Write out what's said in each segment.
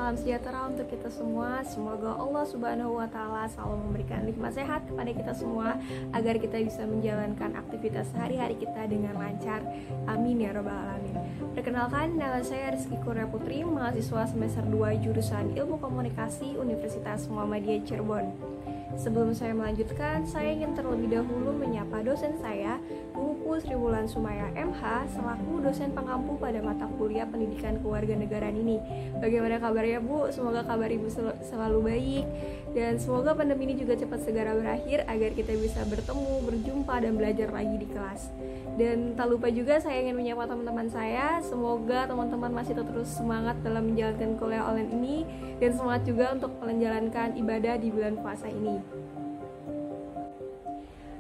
salam sejahtera untuk kita semua. Semoga Allah Subhanahu wa Ta'ala selalu memberikan nikmat sehat kepada kita semua, agar kita bisa menjalankan aktivitas sehari-hari kita dengan lancar. Amin ya Rabbal Alamin. Perkenalkan, nama saya Rizky Kurnia Putri, mahasiswa semester 2 jurusan Ilmu Komunikasi Universitas Muhammadiyah Cirebon. Sebelum saya melanjutkan, saya ingin terlebih dahulu menyapa dosen saya, Bu Pupu Sri Wulan Sumaya MH, selaku dosen pengampu pada mata kuliah Pendidikan Kewarganegaraan ini. Bagaimana kabarnya Bu? Semoga kabar Ibu selalu baik, dan semoga pandemi ini juga cepat segera berakhir agar kita bisa bertemu, berjumpa, dan belajar lagi di kelas. Dan tak lupa juga saya ingin menyapa teman-teman saya, semoga teman-teman masih terus semangat dalam menjalankan kuliah online ini, dan semangat juga untuk menjalankan ibadah di bulan puasa ini.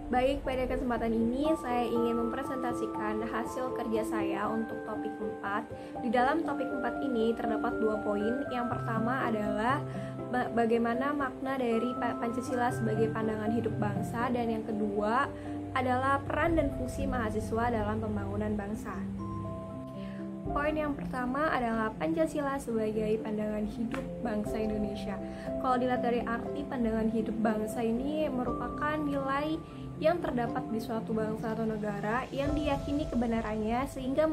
Baik, pada kesempatan ini saya ingin mempresentasikan hasil kerja saya untuk topik 4. Di dalam topik 4 ini terdapat 2 poin. Yang pertama adalah bagaimana makna dari Pancasila sebagai pandangan hidup bangsa, dan yang kedua adalah peran dan fungsi mahasiswa dalam pembangunan bangsa. Poin yang pertama adalah Pancasila sebagai pandangan hidup bangsa Indonesia. Kalau dilihat dari arti pandangan hidup bangsa ini merupakan nilai yang terdapat di suatu bangsa atau negara yang diyakini kebenarannya sehingga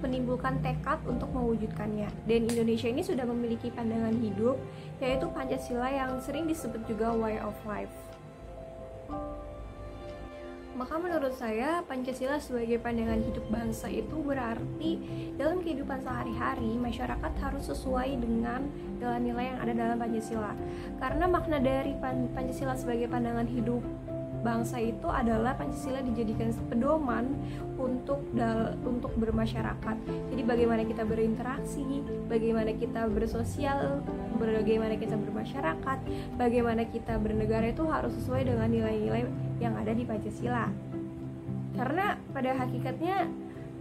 menimbulkan tekad untuk mewujudkannya. Dan Indonesia ini sudah memiliki pandangan hidup, yaitu Pancasila yang sering disebut juga way of life. Maka menurut saya, Pancasila sebagai pandangan hidup bangsa itu berarti dalam kehidupan sehari-hari, masyarakat harus sesuai dengan nilai-nilai yang ada dalam Pancasila. Karena makna dari Pancasila sebagai pandangan hidup bangsa itu adalah Pancasila dijadikan pedoman untuk bermasyarakat. Jadi bagaimana kita berinteraksi, bagaimana kita bersosial, bagaimana kita bermasyarakat, bagaimana kita bernegara itu harus sesuai dengan nilai-nilai yang ada di Pancasila. Karena pada hakikatnya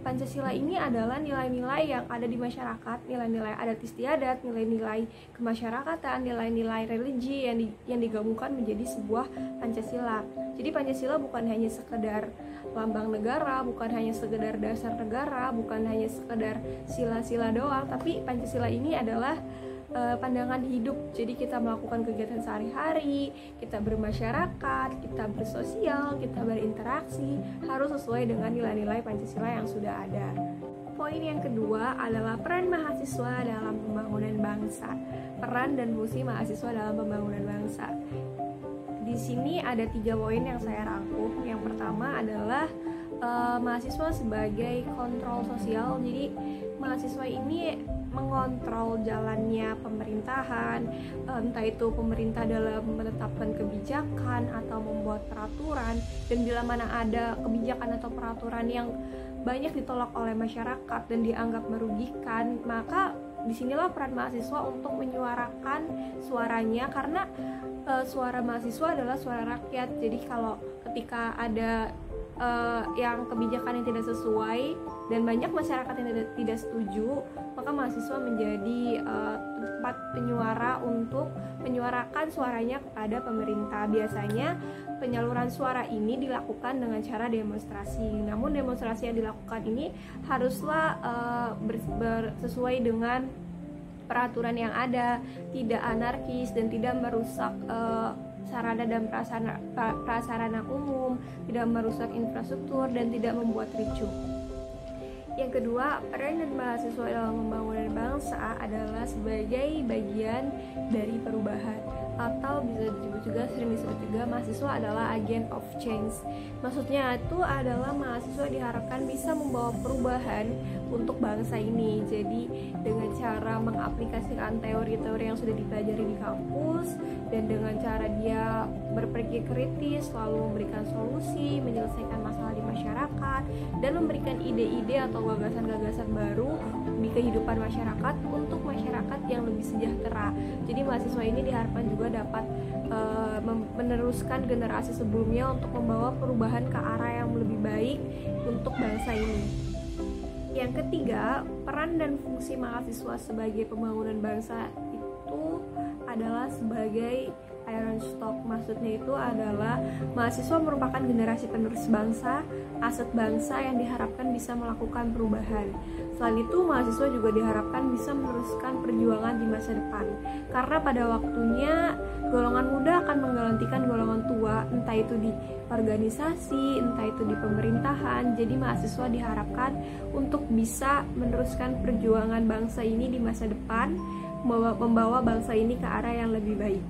Pancasila ini adalah nilai-nilai yang ada di masyarakat, nilai-nilai adat istiadat, nilai-nilai kemasyarakatan, nilai-nilai religi yang digabungkan menjadi sebuah Pancasila. Jadi Pancasila bukan hanya sekedar lambang negara, bukan hanya sekedar dasar negara, bukan hanya sekedar sila-sila doang, tapi Pancasila ini adalah pandangan hidup. Jadi kita melakukan kegiatan sehari-hari, kita bermasyarakat, kita bersosial, kita berinteraksi harus sesuai dengan nilai-nilai Pancasila yang sudah ada. Poin yang kedua adalah peran mahasiswa dalam pembangunan bangsa. Peran dan fungsi mahasiswa dalam pembangunan bangsa. Di sini ada 3 poin yang saya rangkum. Yang pertama adalah mahasiswa sebagai kontrol sosial. Jadi mahasiswa ini mengontrol jalannya pemerintahan, entah itu pemerintah dalam menetapkan kebijakan atau membuat peraturan. Dan bila mana ada kebijakan atau peraturan yang banyak ditolak oleh masyarakat dan dianggap merugikan, maka disinilah peran mahasiswa untuk menyuarakan suaranya, karena suara mahasiswa adalah suara rakyat. Jadi kalau ketika ada yang kebijakan yang tidak sesuai dan banyak masyarakat yang tidak setuju, maka mahasiswa menjadi tempat penyuara untuk menyuarakan suaranya kepada pemerintah. Biasanya penyaluran suara ini dilakukan dengan cara demonstrasi. Namun demonstrasi yang dilakukan ini haruslah sesuai dengan peraturan yang ada, tidak anarkis dan tidak merusak sarana dan prasarana umum, tidak merusak infrastruktur, dan tidak membuat ricuh. Yang kedua, peran dan mahasiswa dalam pembangunan bangsa adalah sebagai bagian dari perubahan, atau bisa disebut juga, sering disebut juga, mahasiswa adalah agent of change. Maksudnya itu adalah mahasiswa diharapkan bisa membawa perubahan untuk bangsa ini. Jadi dengan cara mengaplikasikan teori-teori yang sudah dipelajari di kampus, dan dengan cara dia berpikir kritis, selalu memberikan solusi, menyelesaikan masalah di masyarakat, dan memberikan ide-ide atau gagasan-gagasan baru di kehidupan masyarakat untuk masyarakat yang lebih sejahtera. Jadi mahasiswa ini diharapkan juga dapat meneruskan generasi sebelumnya untuk membawa perubahan ke arah yang lebih baik untuk bangsa ini. Yang ketiga, peran dan fungsi mahasiswa sebagai pembangunan bangsa itu adalah sebagai iron stock. Maksudnya itu adalah mahasiswa merupakan generasi penerus bangsa, aset bangsa yang diharapkan bisa melakukan perubahan. Selain itu, mahasiswa juga diharapkan bisa meneruskan perjuangan di masa depan. Karena pada waktunya golongan muda akan menggantikan golongan tua, entah itu di organisasi, entah itu di pemerintahan. Jadi mahasiswa diharapkan untuk bisa meneruskan perjuangan bangsa ini di masa depan, membawa bangsa ini ke arah yang lebih baik.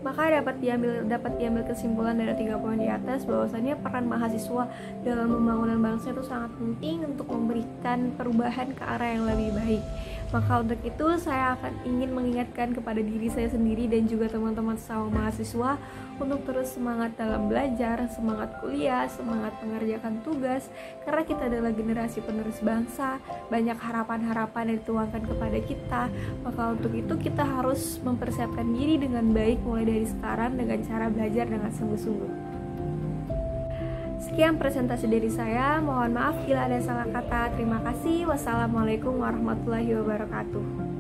Maka dapat diambil kesimpulan dari 3 poin di atas bahwasannya peran mahasiswa dalam pembangunan bangsa itu sangat penting untuk memberikan perubahan ke arah yang lebih baik. Maka untuk itu saya ingin mengingatkan kepada diri saya sendiri dan juga teman-teman sesama mahasiswa untuk terus semangat dalam belajar, semangat kuliah, semangat mengerjakan tugas, karena kita adalah generasi penerus bangsa, banyak harapan-harapan yang dituangkan kepada kita. Maka untuk itu kita harus mempersiapkan diri dengan baik mulai dari sekarang dengan cara belajar dengan sungguh-sungguh. Sekian presentasi dari saya, mohon maaf bila ada salah kata. Terima kasih. Wassalamualaikum warahmatullahi wabarakatuh.